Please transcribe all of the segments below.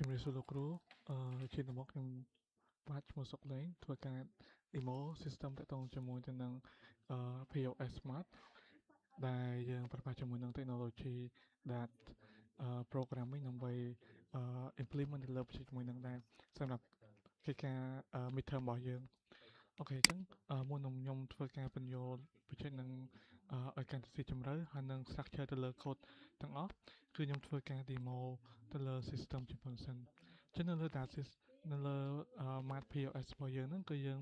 ជំរាបសួរលោកគ្រូជាដំបូងខ្ញុំបាទឈ្មោះសុកលេងធ្វើការ demo system តាក់ទងជាមួយទៅនឹងPOS Smart ដែលយើងប្រើប្រាស់ជាមួយនឹង technology that programming ដើម្បីimplement ទៅលើជាមួយនឹងដែរសម្រាប់កិច្ចការ midterm របស់យើងអូខេអញ្ចឹងមុននឹងខ្ញុំធ្វើការបញ្យល់បញ្ចេញនឹងឲ្យកាន់តែស៊ីជម្រៅហើយនឹង structure ទៅលើ code ទាំងអស់គឺខ្ញុំធ្វើការ demo ទៅលើ system ជាមុនសិនចឹងនៅលើ data នៅលើ map POS របស់យើងហ្នឹងគឺយើង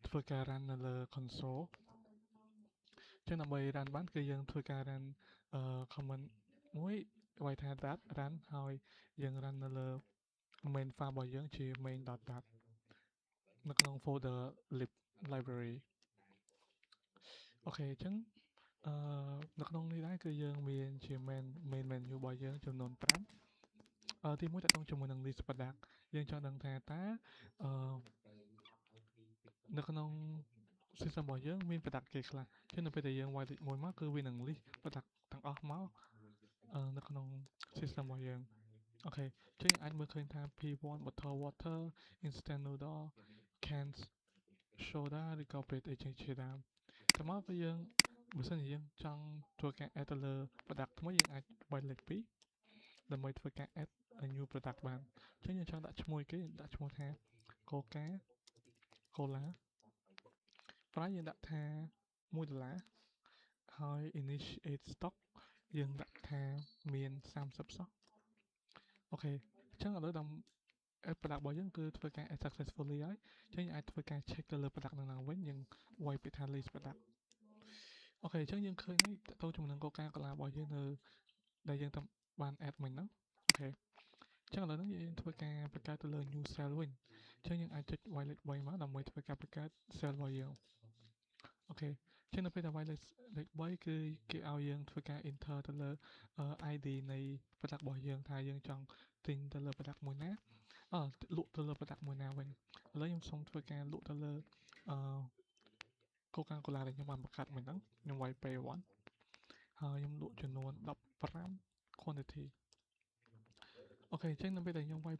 ធ្វើការ run នៅលើ console ចឹងដើម្បី run បានគឺយើងធ្វើការ run command មួយហៅថា dat run ហើយយើង run នៅលើ main file របស់យើងជា main.dat នៅក្នុង folder lib library អូខេអញ្ចឹងនៅក្នុងនេះដែរគឺយើងមានជា main menu របស់យើងចំនួន5ទី1តកតងជាមួយនឹង list product យើងចង់ដឹងថាតើនៅក្នុង system របស់យើងមាន product គេខ្លះចឹងនៅពេលដែលយើងវាយលេខ1មកគឺវានឹង list product ទាំងអស់មកនៅក្នុង system របស់យើងអូខេចឹងអាចមើលឃើញថា P1 bottle water instant noodle cans soda ឬក៏ bread អីជាដើមតែមកគឺយើងបើសិនជាយើងចង់ធ្វើការ add ទៅលើ product ថ្មីយើងអាចវាយលេខ2ដើម្បីធ្វើការ add a new product បានអញ្ចឹងយើងចង់ដាក់ឈ្មោះគេដាក់ឈ្មោះថា Coca Cola price យើងដាក់ថា$1ហើយ initiate stock យើងដាក់ថាមាន30សោះអូខេអញ្ចឹងឥឡូវដល់ add product របស់យើងគឺធ្វើការ add successfully ហើយអញ្ចឹងយើងអាចធ្វើការ check ទៅលើ product នឹងឡើងវិញយើងវាយពាក្យថា list product អូខេអញ្ចឹងយើងឃើញហើយតទៅជាមួយនឹង Coca Cola របស់យើងនៅដែលយើងតាមបាន add មិញហ្នឹងអូខេអញ្ចឹងឥឡូវហ្នឹងយើងធ្វើការបង្កើតទៅលើ new cell វិញអញ្ចឹងយើងអាចចុច y លេខ3មកដើម្បីធ្វើការបង្កើត cell របស់យើងអូខេអញ្ចឹងនៅពេលដែល y លេខ3គឺគេឲ្យយើងធ្វើការ enter ទៅលើ ID នៃ product របស់យើងថាយើងចង់ទិញទៅលើ product មួយណាលក់ទៅលើ product មួយណាវិញឥឡូវខ្ញុំសូមធ្វើការលក់ទៅលើCoca Cola ដែលខ្ញុំបានបង្កើតមិញហ្នឹងខ្ញុំវាយ P1 ហើយខ្ញុំលក់ចំនួន15 quantity អូខេអញ្ចឹងនៅពេលដែលខ្ញុំវាយ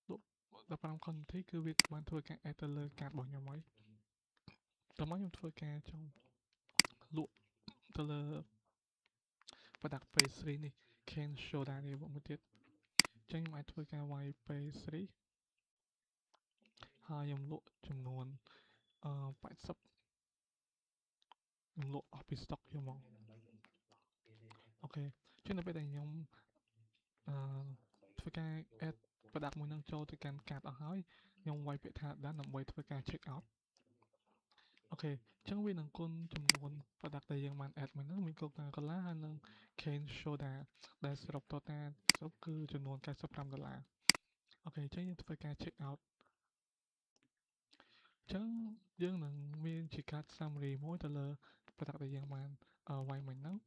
លក់15 quantity គឺវាបានធ្វើការ add ទៅលើ card របស់ខ្ញុំហើយតោះមកខ្ញុំធ្វើការចង់លក់ទៅលើ product pastry នេះ can soda នេះមួយទៀតអញ្ចឹងខ្ញុំអាចធ្វើការវាយ pastry ហើយខ្ញុំលក់ចំនួន80ខ្ញុំលក់អស់ពី stock ខ្ញុំមកអូខេអញ្ចឹងនៅពេលដែលខ្ញុំធ្វើការ add product មួយនឹងចូលទៅកាន់ cart អស់ហើយខ្ញុំវាយពាក្យថា done ដើម្បីធ្វើការ check out អូខេអញ្ចឹងវានឹងគុណចំនួន product ដែលយើងបាន add មកហ្នឹងមាន Coca Cola ហើយនិង Cane Soda ដែលសរុប total សរុបគឺចំនួន$95អូខេអញ្ចឹងយើងធ្វើការ check out អញ្ចឹងយើងនឹងមានជា card summary មួយទៅលើ product ដែលយើងបានវាយមិញហ្នឹង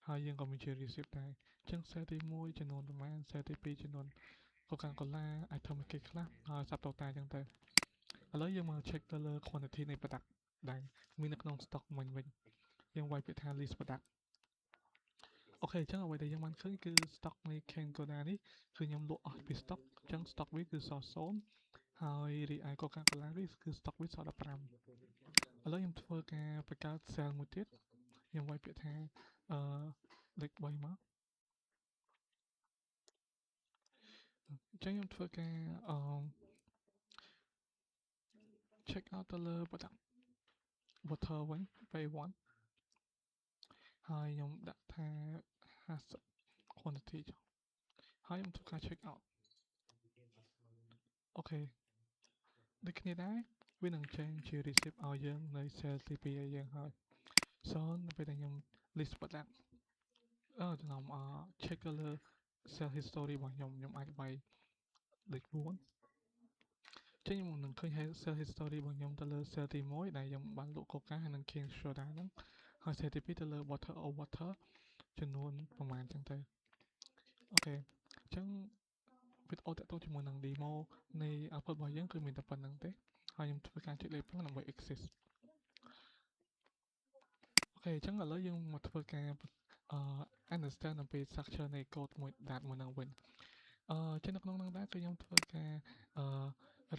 ហើយយើងក៏មានជា receipt ដែរអញ្ចឹង sale ទី1ចំនួនប្រមាណ sale ទី2ចំនួន Coca Cola item គេខ្លះហើយ sub total អញ្ចឹងទៅឥឡូវយើងមក check ទៅលើ quantity នៃ product ដែលមាននៅក្នុង stock មិញវិញយើងវាយពាក្យថា list product អូខេអញ្ចឹងអ្វីដែលយើងបានឃើញគឺ stock នៃ Can Cola នេះគឺខ្ញុំលក់អស់ពី stock អញ្ចឹង stock វាគឺសល់0ហើយរីឯ Coca Cola នេះគឺ stock វាសល់15ឥឡូវខ្ញុំធ្វើការបង្កើត cell មួយទៀតខ្ញុំវាយពាក្យថាលេខ3មកអញ្ចឹងខ្ញុំធ្វើការcheck out ទៅលើ product water វិញ P1 ហើយខ្ញុំដាក់ថា50 quantity ចុះហើយខ្ញុំធ្វើការ check out អូខេដូចគ្នាដែរវានឹងចេញជា receipt ឲ្យយើងនៅ sale ទី2ឲ្យយើងហើយនៅពេលដែលខ្ញុំ list product ខ្ញុំ check ទៅលើ sale history របស់ខ្ញុំអាចវាយលេខ4ចឹងខ្ញុំនឹងឃើញ sale history របស់ខ្ញុំទៅលើ sale ទី1ដែលខ្ញុំបានលក់ Coca ហើយនិង King Soda ហ្នឹងហើយ sale ទី2ទៅលើ Water of Water ចំនួនប្រហែលចឹងទៅអូខេអញ្ចឹងវីដេអូតាក់ទងជាមួយនឹង demo នៃ output របស់យើងគឺមានតែប៉ុណ្្នឹងទេហើយខ្ញុំធ្វើការចុចលេខ5ដើម្បី access អូខេអញ្ចឹងឥឡូវយើងមកធ្វើការunderstand អំពី structure នៃ code មួយ data មួយហ្នឹងវិញ ជានៅក្នុងហ្នឹងដែរគឺខ្ញុំធ្វើការ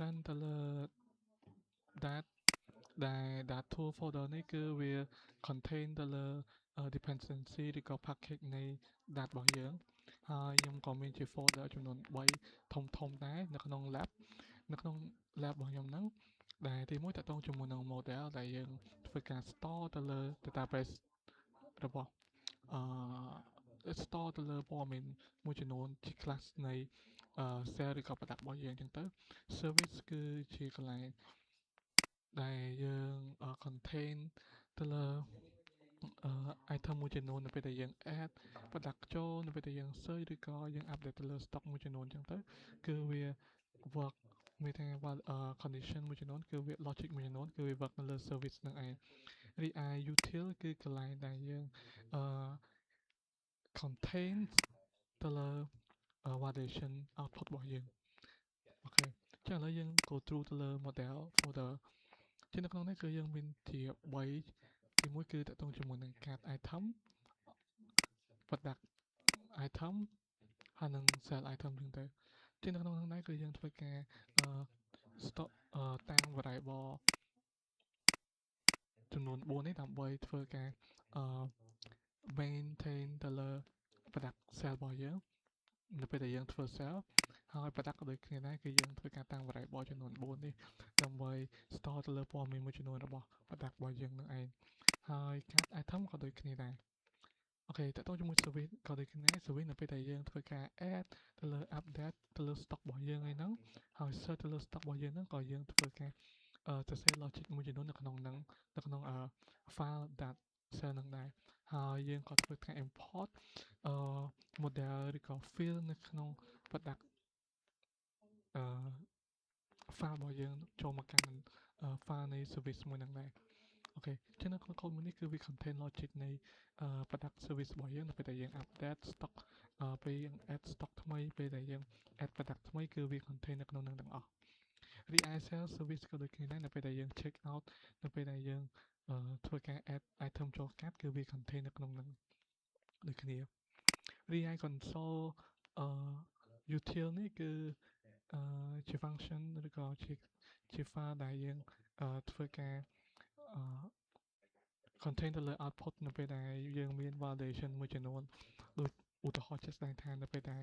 run ទៅលើ dat ដែល dat tool folder នេះគឺវា contain ទៅលើ dependency ឬក៏ package នៃ dat របស់យើងហើយខ្ញុំក៏មានជា folder ចំនួន3ធំដែរនៅក្នុង lab របស់ខ្ញុំហ្នឹងដែលទីមួយតកតងជាមួយនឹង model ដែលយើងធ្វើការ store ទៅលើ database របស់store ទៅលើព័ត៌មានមួយចំនួនជា class នៃ cell ឬក៏ product របស់យើងអញ្ចឹងទៅ service គឺជាកន្លែងដែលយើង contain ទៅលើitem មួយចំនួននៅពេលដែលយើង add product ចូលនៅពេលដែលយើង search ឬក៏យើង update ទៅលើ stock មួយចំនួនអញ្ចឹងទៅគឺវា work មានថា condition មួយចំនួនគឺវា logic មួយចំនួនគឺវា work នៅលើ service ហ្នឹងឯងរីឯ util គឺកន្លែងដែលយើងcontain ទៅលើ validation output របស់យើងអូខេចឹងឥឡូវយើង go through ទៅលើ model folder ចឹងនៅក្នុងនេះគឺយើងមានជា3ទីមួយគឺតកតងជាមួយនឹង card item product item ហើយនិង sell item ចឹងទៅចឹងនៅក្នុងហ្នឹងដែរគឺយើងធ្វើការstock តាំង variable ចំនួន4នេះដើម្បីធ្វើការmaintain ទៅលើ product sell របស់យើងនៅពេលដែលយើងធ្វើ sell ហើយ product ក៏ដូចគ្នាដែរគឺយើងធ្វើការតាំង variable ចំនួន4នេះដើម្បី store ទៅលើព័ត៌មានមួយចំនួនរបស់ product របស់យើងនឹងឯងហើយ card item ក៏ដូចគ្នាដែរអូខេតើតើជាមួយ service ក៏ដូចគ្នា service នៅពេលដែលយើងធ្វើការ add ទៅលើ update ទៅលើ stock របស់យើងអីហ្នឹងហើយ search ទៅលើ stock របស់យើងហ្នឹងក៏យើងធ្វើការសរសេរ logic មួយចំនួននៅក្នុងហ្នឹងនៅក្នុង file that cell ហ្នឹងដែរហើយយើងក៏ធ្វើការ import model ឬក៏ field នៅក្នុង product file របស់យើងចូលមកកាន់ file នៃ service មួយហ្នឹងដែរអូខេចឹងនៅក្នុង code មួយនេះគឺវា contain logic នៃ product service របស់យើងនៅពេលដែលយើង update stock ពេលយើង add stock ថ្មីពេលដែលយើង add product ថ្មីគឺវា contain នៅក្នុងហ្នឹងទាំងអស់រីឯ sell service ក៏ដូចគ្នាដែរនៅពេលដែលយើង check out នៅពេលដែលយើងធ្វើការ add item ចូល cart គឺវា contain នៅក្នុងហ្នឹងដូចគ្នារីឯ console util នេះគឺជា function ឬក៏ជា file ដែលយើងធ្វើការ contain ទៅលើ output នៅពេលដែលយើងមាន validation មួយចំនួនដូចឧទាហរណ៍ជាក់ស្ដែងថានៅពេលដែល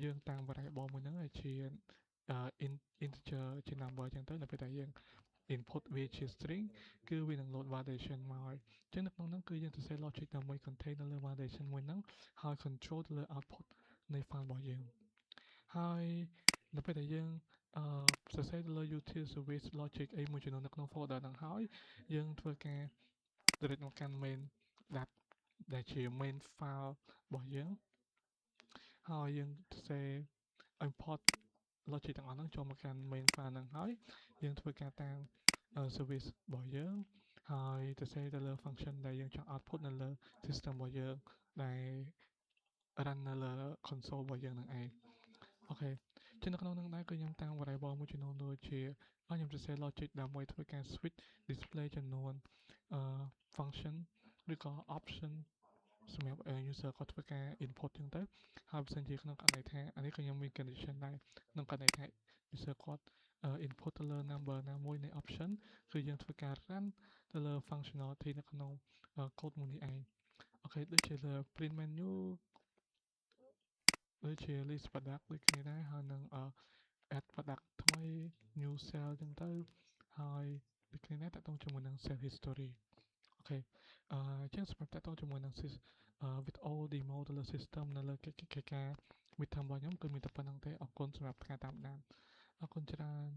យើងតាំង variable មួយហ្នឹងឲ្យជា integer ជា number អញ្ចឹងទៅនៅពេលដែលយើង input វាជា string គឺវានឹង load validation មកហើយអញ្ចឹងនៅក្នុងហ្នឹងគឺយើងសរសេរ logic ដើម្បី contain នៅលើ validation មួយហ្នឹងហើយ control ទៅលើ output នៃ file របស់យើងហើយនៅពេលដែលយើងសរសេរទៅលើ util service logic អីមួយចំនួននៅក្នុង folder ហ្នឹងហើយយើងធ្វើការ direct មកកាន់ main ដែលជា main file របស់យើងហើយយើងសរសេរ import logic ទាំងអស់ហ្នឹងចូលមកកាន់ main file ហ្នឹងហើយយើងធ្វើការតាំង service របស់យើងហើយសរសេរទៅលើ function ដែលយើងចង់ output នៅលើ system របស់យើងដែល run នៅលើ console របស់យើងហ្នឹងឯងអូខេចឹងនៅក្នុងហ្នឹងដែរគឺខ្ញុំតាំង variable មួយចំនួនដូចជាខ្ញុំសរសេរ logic ដើម្បីធ្វើការ switch display ចំនួនfunction ឬក៏ option សម្រាប់ user គាត់ធ្វើការ input ចឹងទៅហើយបើសិនជាក្នុងករណីថាអានេះក៏ខ្ញុំមាន condition ដែរក្នុងករណីថា user គាត់ input ទៅលើ number ណាមួយនៃ option គឺយើងធ្វើការ run ទៅលើ functionality នៅក្នុង code មួយនេះឯងអូខេដូចជាលើ print menu ដូចជា list product ដូចគ្នាដែរហើយនឹង add product ថ្មី new cell ចឹងទៅហើយដូចគ្នាដែរតកតងជាមួយនឹង sell history អូខេចឹងសម្រាប់តកតងជាមួយនឹង video demo ទៅលើ system នៅលើកិច្ចការ midterm របស់ខ្ញុំគឺមានតែប៉ុណ្្នឹងទេអរគុណសម្រាប់ការតាមដានអរគុណច្រើន